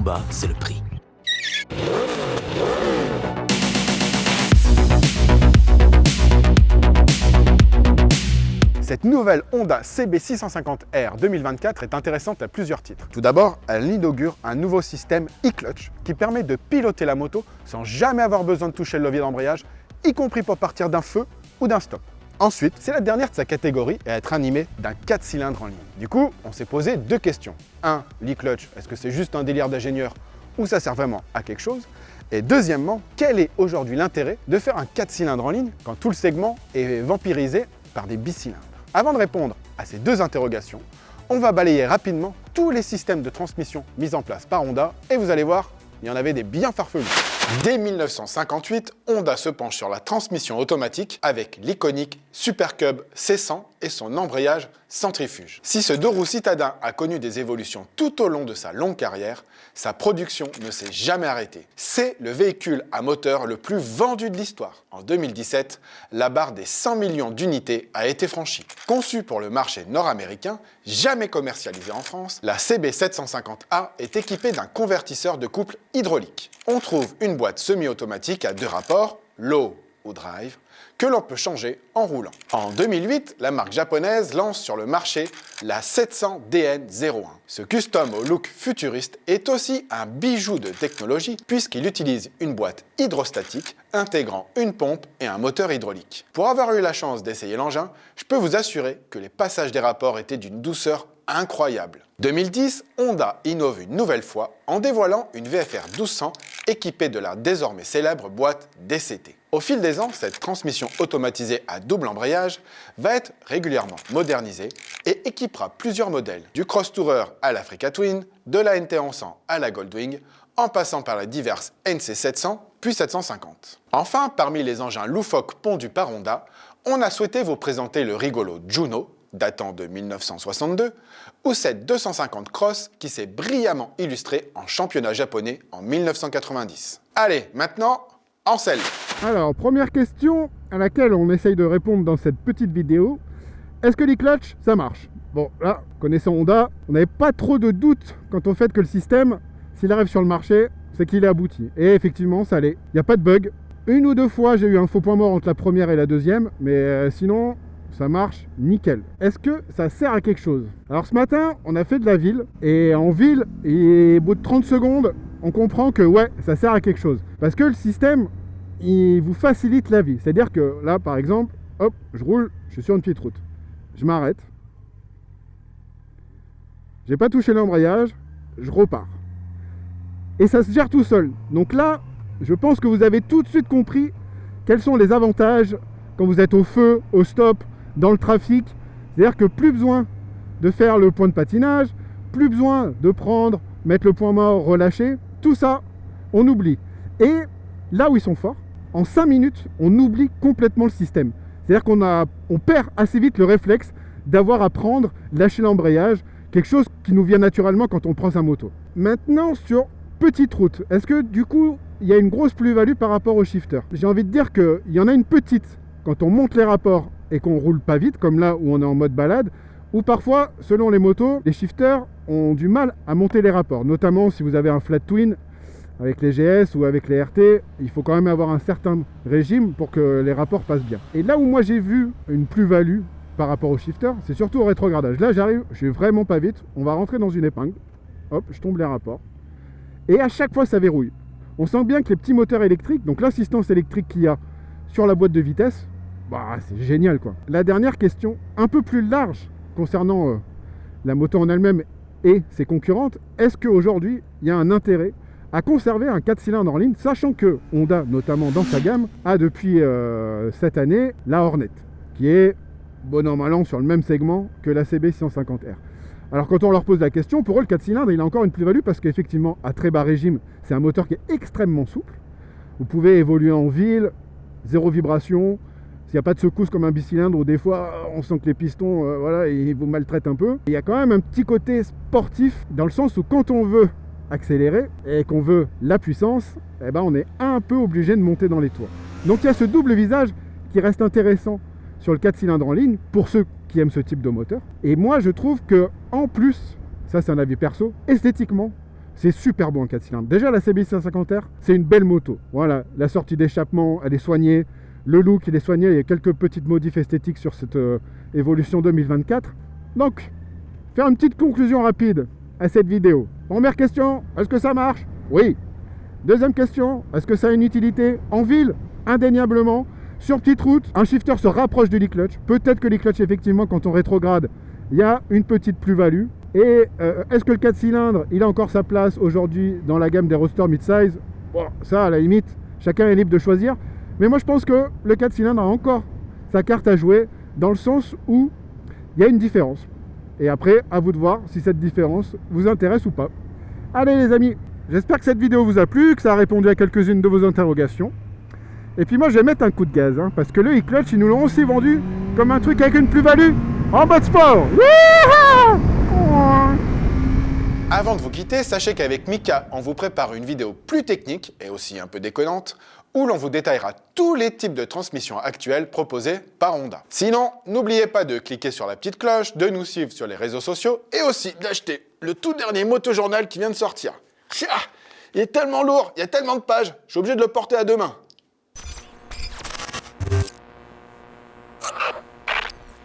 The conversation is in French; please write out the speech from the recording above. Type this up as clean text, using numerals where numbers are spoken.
combat, c'est le prix. Cette nouvelle Honda CB650R 2024 est intéressante à plusieurs titres. Tout d'abord, elle inaugure un nouveau système e-clutch qui permet de piloter la moto sans jamais avoir besoin de toucher le levier d'embrayage, y compris pour partir d'un feu ou d'un stop. Ensuite, c'est la dernière de sa catégorie à être animée d'un 4 cylindres en ligne. Du coup, on s'est posé deux questions. 1. L'e-clutch, est-ce que c'est juste un délire d'ingénieur ou ça sert vraiment à quelque chose? Et deuxièmement, quel est aujourd'hui l'intérêt de faire un 4 cylindres en ligne quand tout le segment est vampirisé par des bicylindres? Avant de répondre à ces deux interrogations, on va balayer rapidement tous les systèmes de transmission mis en place par Honda et vous allez voir, il y en avait des bien farfelus. Dès 1958, Honda se penche sur la transmission automatique avec l'iconique Super Cub C100 et son embrayage centrifuge. Si ce deux roues citadin a connu des évolutions tout au long de sa longue carrière, sa production ne s'est jamais arrêtée. C'est le véhicule à moteur le plus vendu de l'histoire. En 2017, la barre des 100 millions d'unités a été franchie. Conçue pour le marché nord-américain, jamais commercialisée en France, la CB750A est équipée d'un convertisseur de couple hydraulique. On trouve une boîte semi-automatique à deux rapports, low ou drive, que l'on peut changer en roulant. En 2008, la marque japonaise lance sur le marché la 700 DN01. Ce custom au look futuriste est aussi un bijou de technologie puisqu'il utilise une boîte hydrostatique intégrant une pompe et un moteur hydraulique. Pour avoir eu la chance d'essayer l'engin, je peux vous assurer que les passages des rapports étaient d'une douceur incroyable. 2010, Honda innove une nouvelle fois en dévoilant une VFR 1200 équipée de la désormais célèbre boîte DCT. Au fil des ans, cette transmission automatisée à double embrayage va être régulièrement modernisée et équipera plusieurs modèles, du Cross Tourer à l'Africa Twin, de la NT1100 à la Goldwing, en passant par la diverse NC700 puis 750. Enfin, parmi les engins loufoques pondus par Honda, on a souhaité vous présenter le rigolo Juno, datant de 1962, ou cette 250 Cross qui s'est brillamment illustrée en championnat japonais en 1990. Allez, maintenant, en selle. Alors, première question à laquelle on essaye de répondre dans cette petite vidéo. Est-ce que l'e-clutch, ça marche? Bon, là, connaissant Honda, on n'avait pas trop de doute quant au fait que le système, s'il arrive sur le marché, c'est qu'il est abouti. Et effectivement, ça l'est. Il n'y a pas de bug. Une ou deux fois, j'ai eu un faux point mort entre la première et la deuxième, mais sinon, ça marche nickel. Est-ce que ça sert à quelque chose? Alors ce matin, on a fait de la ville, et en ville, et au bout de 30 secondes, on comprend que ouais, ça sert à quelque chose. Parce que le système, il vous facilite la vie. C'est-à-dire que là, par exemple, hop, je roule, je suis sur une petite route. Je m'arrête. J'ai pas touché l'embrayage, je repars. Et ça se gère tout seul. Donc là, je pense que vous avez tout de suite compris quels sont les avantages quand vous êtes au feu, au stop, dans le trafic. C'est-à-dire que plus besoin de faire le point de patinage, plus besoin de prendre, mettre le point mort, relâcher. Tout ça, on oublie. Et là où ils sont forts, en 5 minutes, on oublie complètement le système. C'est-à-dire qu'on perd assez vite le réflexe d'avoir à prendre, lâcher l'embrayage, quelque chose qui nous vient naturellement quand on prend sa moto. Maintenant, sur petite route, est-ce que du coup, il y a une grosse plus-value par rapport au shifter? J'ai envie de dire qu'il y en a une petite quand on monte les rapports et qu'on roule pas vite, comme là où on est en mode balade, ou parfois, selon les motos, les shifters ont du mal à monter les rapports, notamment si vous avez un flat twin avec les GS ou avec les RT, il faut quand même avoir un certain régime pour que les rapports passent bien. Et là où moi j'ai vu une plus-value par rapport au shifter, c'est surtout au rétrogradage. Là j'arrive, je suis vraiment pas vite, on va rentrer dans une épingle, hop, je tombe les rapports, et à chaque fois ça verrouille. On sent bien que les petits moteurs électriques, donc l'assistance électrique qu'il y a sur la boîte de vitesse, bah, c'est génial quoi. La dernière question, un peu plus large concernant la moto en elle-même et ses concurrentes, est-ce qu'aujourd'hui il y a un intérêt à conserver un 4 cylindres en ligne, sachant que Honda, notamment dans sa gamme, a depuis cette année la Hornet, qui est bon an mal an sur le même segment que la CB650R. Alors quand on leur pose la question, pour eux le 4 cylindres il a encore une plus-value parce qu'effectivement à très bas régime, c'est un moteur qui est extrêmement souple. Vous pouvez évoluer en ville, zéro vibration, s'il n'y a pas de secousse comme un bicylindre où des fois on sent que les pistons voilà, ils vous maltraitent un peu. Il y a quand même un petit côté sportif dans le sens où quand on veut accélérer et qu'on veut la puissance, eh ben on est un peu obligé de monter dans les tours. Donc il y a ce double visage qui reste intéressant sur le 4 cylindres en ligne pour ceux qui aiment ce type de moteur. Et moi je trouve que en plus, ça c'est un avis perso, esthétiquement c'est super bon en 4 cylindres. Déjà, la CBI 650R, c'est une belle moto. Voilà, la sortie d'échappement, elle est soignée. Le look, il est soigné. Il y a quelques petites modifs esthétiques sur cette évolution 2024. Donc, faire une petite conclusion rapide à cette vidéo. Première question, est-ce que ça marche? Oui. Deuxième question, est-ce que ça a une utilité en ville? Indéniablement. Sur petite route, un shifter se rapproche de l'e-clutch. Peut-être que l'e-clutch, effectivement, quand on rétrograde, il y a une petite plus-value. Et est-ce que le 4 cylindres, il a encore sa place aujourd'hui dans la gamme des roadsters mid-size? Bon, ça, à la limite, chacun est libre de choisir. Mais moi, je pense que le 4 cylindres a encore sa carte à jouer, dans le sens où il y a une différence. Et après, à vous de voir si cette différence vous intéresse ou pas. Allez les amis, j'espère que cette vidéo vous a plu, que ça a répondu à quelques-unes de vos interrogations. Et puis moi je vais mettre un coup de gaz, hein, parce que le e-clutch, ils nous l'ont aussi vendu comme un truc avec une plus-value en mode sport. Avant de vous quitter, sachez qu'avec Mika, on vous prépare une vidéo plus technique et aussi un peu déconnante, où l'on vous détaillera tous les types de transmissions actuelles proposées par Honda. Sinon, n'oubliez pas de cliquer sur la petite cloche, de nous suivre sur les réseaux sociaux et aussi d'acheter le tout dernier motojournal qui vient de sortir. Il est tellement lourd, il y a tellement de pages, je suis obligé de le porter à deux mains.